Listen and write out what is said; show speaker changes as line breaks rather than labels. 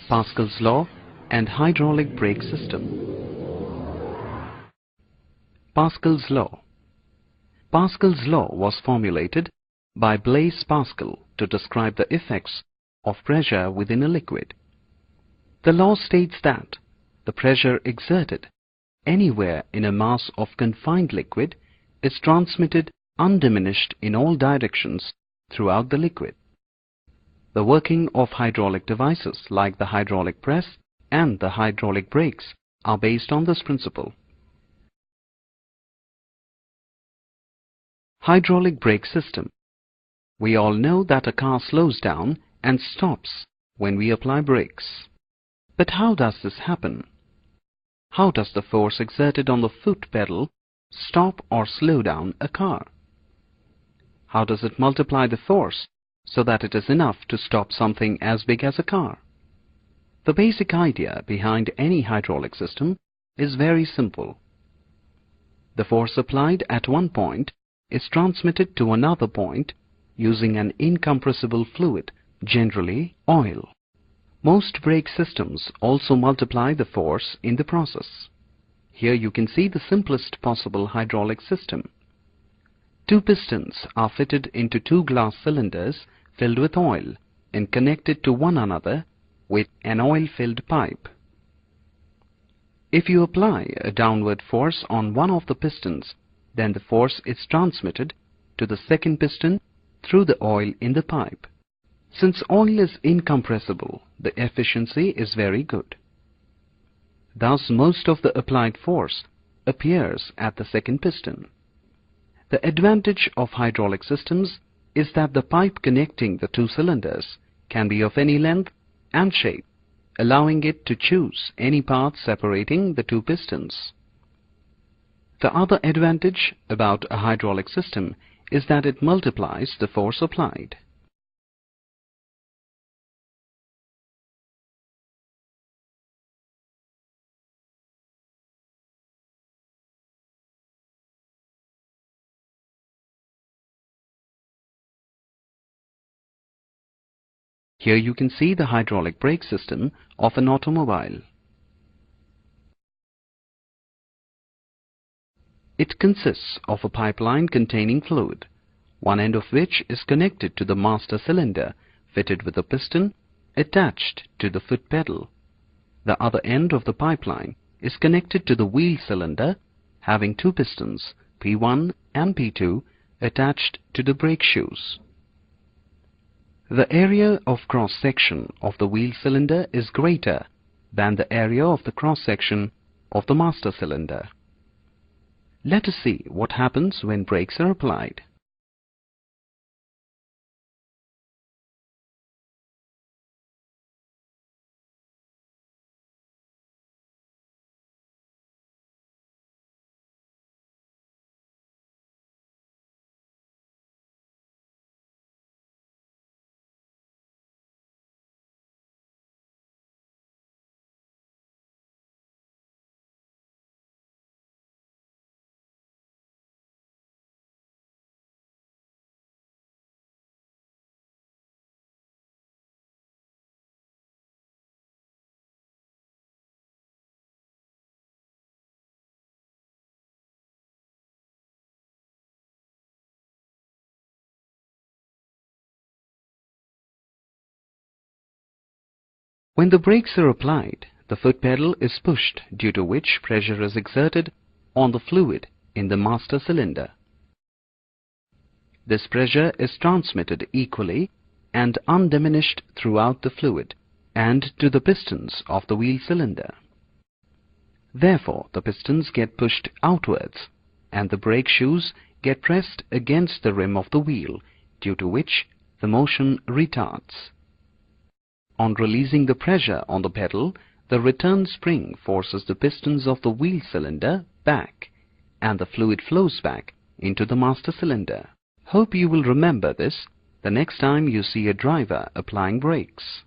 Pascal's law and hydraulic brake system. Pascal's law. Pascal's law was formulated by Blaise Pascal to describe the effects of pressure within a liquid. The law states that the pressure exerted anywhere in a mass of confined liquid is transmitted undiminished in all directions throughout the liquid. The working of hydraulic devices like the hydraulic press and the hydraulic brakes are based on this principle. Hydraulic brake system. We all know that a car slows down and stops when we apply brakes. But how does this happen? How does the force exerted on the foot pedal stop or slow down a car? How does it multiply the force so that it is enough to stop something as big as a car? The basic idea behind any hydraulic system is very simple. The force applied at one point is transmitted to another point using an incompressible fluid, generally oil. Most brake systems also multiply the force in the process. Here you can see the simplest possible hydraulic system. Two pistons are fitted into two glass cylinders filled with oil and connected to one another with an oil-filled pipe. If you apply a downward force on one of the pistons, then the force is transmitted to the second piston through the oil in the pipe. Since oil is incompressible, the efficiency is very good. Thus, most of the applied force appears at the second piston. The advantage of hydraulic systems is that the pipe connecting the two cylinders can be of any length and shape, allowing it to choose any path separating the two pistons. The other advantage about a hydraulic system is that it multiplies the force applied. Here you can see the hydraulic brake system of an automobile. It consists of a pipeline containing fluid, one end of which is connected to the master cylinder fitted with a piston attached to the foot pedal. The other end of the pipeline is connected to the wheel cylinder having two pistons, P1 and P2, attached to the brake shoes. The area of cross-section of the wheel cylinder is greater than the area of the cross-section of the master cylinder. Let us see what happens when brakes are applied. When the brakes are applied, the foot pedal is pushed, due to which pressure is exerted on the fluid in the master cylinder. This pressure is transmitted equally and undiminished throughout the fluid and to the pistons of the wheel cylinder. Therefore, the pistons get pushed outwards and the brake shoes get pressed against the rim of the wheel, due to which the motion retards. On releasing the pressure on the pedal, the return spring forces the pistons of the wheel cylinder back, and the fluid flows back into the master cylinder. Hope you will remember this the next time you see a driver applying brakes.